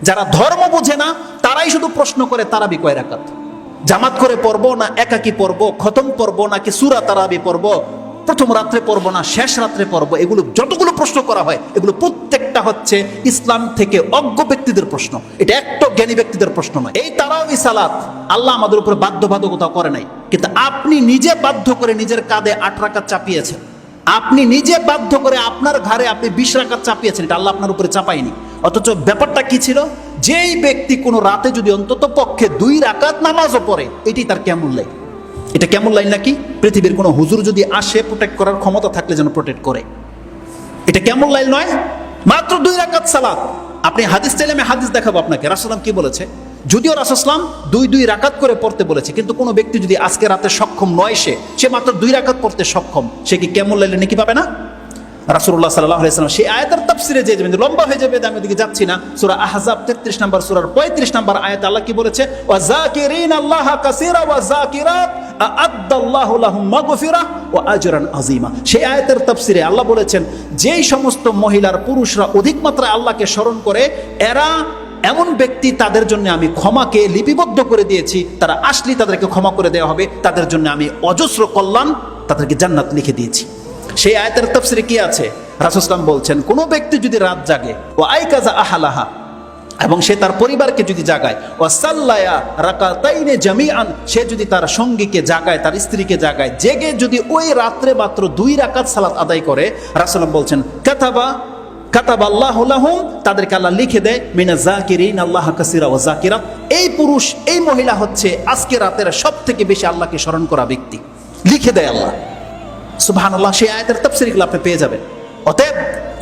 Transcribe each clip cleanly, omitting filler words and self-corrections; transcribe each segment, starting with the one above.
যারা ধর্ম বোঝে না তারাই শুধু প্রশ্ন করে তারাবি কয় রাকাত, জামাত করে পড়বো না একাকি পড়বো, খতম পড়বো নাকি সূরা তারাবি পড়বো, প্রথম রাত্রে পড়বো না শেষ রাত্রে পড়বো, এগুলো যতগুলো প্রশ্ন করা হয় এগুলো প্রত্যেকটা হচ্ছে ইসলাম থেকে অজ্ঞ ব্যক্তিদের প্রশ্ন। এটা একটা জ্ঞানী ব্যক্তিদের প্রশ্ন নয়। এই তারাবি সালাত আল্লাহ আমাদের উপরে বাধ্যবাধকতা করে নাই, কিন্তু আপনি নিজে বাধ্য করে নিজের কাঁধে 8 রাকাত চাপিয়েছেন। আপনি নিজে বাধ্য করে আপনার ঘরে আপনি 20 রাকাত চাপিয়েছেন, এটা আল্লাহ আপনার উপরে চাপায়নি। অথচ ব্যাপারটা কি ছিল, যেই ব্যক্তি কোনো রাতে যদি অন্তত পক্ষে 2 রাকাত নামাজও পড়ে, এটি তার কেমন লাগে। এটা কেমন লাইন নাকি পৃথিবীর কোনো হুজুর যদি আসে প্রোটেক্ট করার ক্ষমতা থাকলে যেন প্রোটেক্ট করে। এটা কেমন লাইন নয়, মাত্র 2 রাকাত সালাত। আপনি হাদিস চাইলে আমি হাদিস দেখাবো আপনাকে, রাসূলুল্লাহ কি বলেছে। যদিও রাসূলুল্লাহ 2 রাকাত করে পড়তে বলেছে, কিন্তু কোনো ব্যক্তি যদি আজকে রাতে সক্ষম নয়, সে মাত্র 2 রাকাত পড়তে সক্ষম, সে কি কেমন লাইলে নাকি পাবে না? রাসূলুল্লাহ সাল্লাল্লাহু আলাইহি ওয়াসাল্লাম সেই আয়াতের তাফসিরে যে যাবেন, লম্বা হয়ে যাবে, আমি ওদিকে যাচ্ছি না। সূরা আহজাব 33 নম্বর সূরার 35 নম্বর আয়াতে আল্লাহ কি বলেছে, ওয়া যাকিরিনা আল্লাহা কাসীরা ওয়া যাকিরাত আ'আদ্দাল্লাহু লাহুম মাগফিরাহ ওয়া আজরান আযীমা। সেই আয়াতের তাফসিরে আল্লাহ বলেছেন, যেই সমস্ত মহিলার পুরুষরা অধিক মাত্রায় আল্লাহকে স্মরণ করে, এরা এমন ব্যক্তি, তাদের জন্য আমি ক্ষমাকে লিপিবদ্ধ করে দিয়েছি, তারা আসলেই তাদেরকে ক্ষমা করে দেওয়া হবে, তাদের জন্য আমি অজস্র কল্যাণ, তাদেরকে জান্নাত লিখে দিয়েছি। সেই আয়াতের তাফসিরে কি আছে, রাসূলুল্লাহ সাল্লাল্লাহু আলাইহি ওয়াসাল্লাম বলছেন, কোন ব্যক্তি যদি রাত জাগে ও আইকাজা আহলাহা, এবং সে তার পরিবারকে যদি জাগায়, ও সাল্লায়া রাকাতাইনে জামিআন, সে যদি তার সঙ্গীকে জাগায়, তার স্ত্রীকে জাগায়, জেগে যদি ওই রাত্রে মাত্র 2 রাকাত সালাত আদায় করে, রাসূলুল্লাহ বলছেন কাতাবাল্লাহু লাহুম, তাদেরকে আল্লাহ লিখে দেয় মিনাজ যাকিরিন আল্লাহ কাসীরা ওয়া যাকিরাত। এই পুরুষ, এই মহিলা হচ্ছে আজকে রাতের সবথেকে বেশি আল্লাহকে স্মরণ করা ব্যক্তি, লিখে দেয় আল্লাহ। সুবহানাল্লাহ, সেই আয়াতের তাফসীরগুলো আপনি পেয়ে যাবেন। অতএব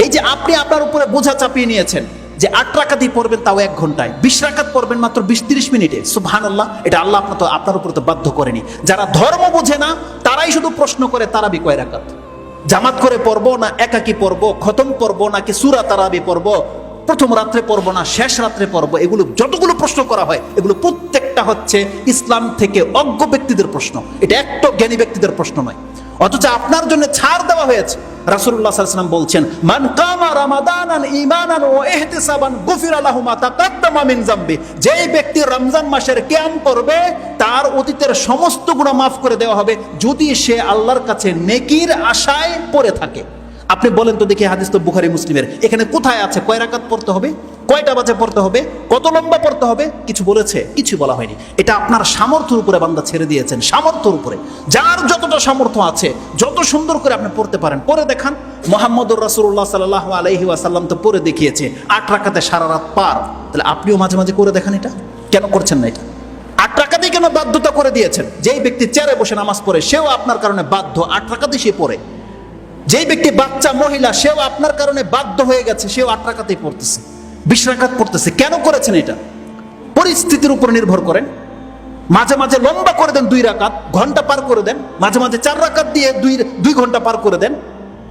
এই যে আপনি আপনার উপরে বোঝা চাপিয়ে নিয়েছেন যে 8 রাকাতই পড়বেন, তাও 1 ঘন্টায়, 20 রাকাত পড়বেন মাত্র 20-30 মিনিটে, সুবহানাল্লাহ, এটা আল্লাহ আপনার উপরে তো বাধ্য করেনি। যারা ধর্ম বোঝে না তারাই শুধু প্রশ্ন করে তারাবি কয় রাকাত, জামাত করে পড়বো না একাকি পড়বো, খতম পড়বো নাকি সূরা তারাবি পড়বো, প্রথম রাত্রে পড়বো না শেষ রাত্রে পড়বো, এগুলো যতগুলো প্রশ্ন করা হয় এগুলো প্রত্যেকটা হচ্ছে ইসলাম থেকে অজ্ঞ ব্যক্তিদের প্রশ্ন। এটা একটা জ্ঞানী ব্যক্তিদের প্রশ্ন নয়। অথচ আপনার জন্য ছাড় দেওয়া হয়েছে। রাসূলুল্লাহ সাল্লাল্লাহু আলাইহি ওয়াসাল্লাম বলছেন, মান কামা রামাদানান ঈমানান ওয়া ইহতিসাবান গুফিরা লাহু মা তাকাদ্দামা মিন যামবি, যেই ব্যক্তি রমজান মাসের কিয়াম করবে, তার অতীতের সমস্ত গুনাহ মাফ করে দেওয়া হবে, যদি সে আল্লাহর কাছে নেকির আশায় পড়ে থাকে। আপনি বলেন তো দেখি, হাদিস তো বুখারী মুসলিমের, এখানে কোথায় আছে কয় রাকাত পড়তে হবে, কয়টা বাজে পড়তে হবে, কত লম্বা পড়তে হবে, কিছু বলেছে? কিছু বলা হয়নি। এটা আপনার সামর্থ্যের উপরে বান্দা ছেড়ে দিয়েছেন, সামর্থ্যের উপরে। যার যতটা সামর্থ্য আছে, যত সুন্দর করে আপনি পড়তে পারেন পড়ে দেখান। মুহাম্মদুর রাসূলুল্লাহ সাল্লাল্লাহু আলাইহি ওয়াসাল্লাম তো পড়ে দেখিয়েছে 8 রাকাতে সারা রাত পার। তাহলে আপনিও মাঝে মাঝে করে দেখান। এটা কেন করছেন না? এটা 8 রাকাতেই কেন বাধ্যতা করে দিয়েছেন? যেই ব্যক্তি চেয়ারে বসে নামাজ পড়ে, সেও আপনার কারণে বাধ্য 8 রাকাতই সে পড়ে। যেই ব্যক্তি বাচ্চা মহিলা, সেও আপনার কারণে বাধ্য হয়ে গেছে, সেও 8 রাকাতেই পড়তেছে, 20 রাকাত পড়তেছে। কেন করেছেন এটা? পরিস্থিতির উপর নির্ভর করেন। মাঝে মাঝে লম্বা করে দেন 2 রাকাত, ঘন্টা পার করে দেন। মাঝে মাঝে 4 রাকাত দিয়ে 2 ঘন্টা পার করে দেন।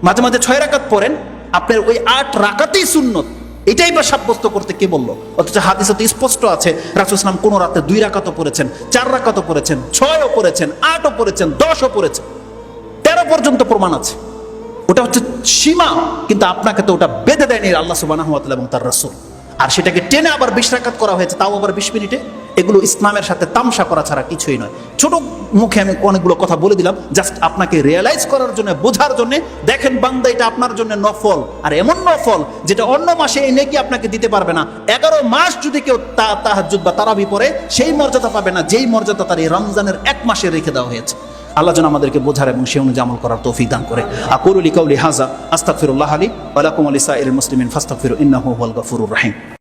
মাঝে মাঝে 6 রাকাত পড়েন। আপনার ওই 8 রাকাতেই সুন্নত, এটাই বা সাব্যস্ত করতে কে বললো? অথচ হাদিসে তো স্পষ্ট আছে, রাসূলুল্লাহ সাল্লাল্লাহু আলাইহি ওয়াসাল্লাম কোন রাতে 2 রাকাতও পড়েছেন, 4 রাকাতও পড়েছেন, 6ও পড়েছেন, 8ও পড়েছেন, 10ও পড়েছেন, 13 পর্যন্ত প্রমাণ আছে। ওটা হচ্ছে সীমা, কিন্তু আপনাকে তো ওটা বেঁধে দেয়নি আল্লাহ সুবহানাহু ওয়া তাআলা এবং তার রাসূল। আর সেটাকে টেনে আবার 20 রাকাত করা হয়েছে, তাও আবার 20 মিনিটে। এগুলো ইসলামের সাথে তামসা করা ছাড়া কিছুই নয়। ছোট মুখে আমি অনেকগুলো কথা বলে দিলাম, জাস্ট আপনাকে রিয়েলাইজ করার জন্য, বোঝার জন্য। দেখেন বান্দা, এটা আপনার জন্য নফল, আর এমন নফল যেটা অন্য মাসে এই নেকি আপনাকে দিতে পারবে না। 11 মাস যদি কেউ তাহাজ্জুদ বা তারাবি পড়ে, সেই মর্যাদা পাবে না যেই মর্যাদা তার এই রমজানের 1 মাসে রেখে দেওয়া হয়েছে। আল্লাহ যেন আমাদেরকে বোঝার এবং সে অনুযায়ী আমল করার তৌফিক দান করে। আকুলু লিকাউলি হাযা আস্তাগফিরুল্লাহ লি ওয়া লাকুম ওয়া লিসাইরিল মুসলিমিন ফাস্তাগফিরু ইন্নাহু হুয়াল গফুরুর রহিম।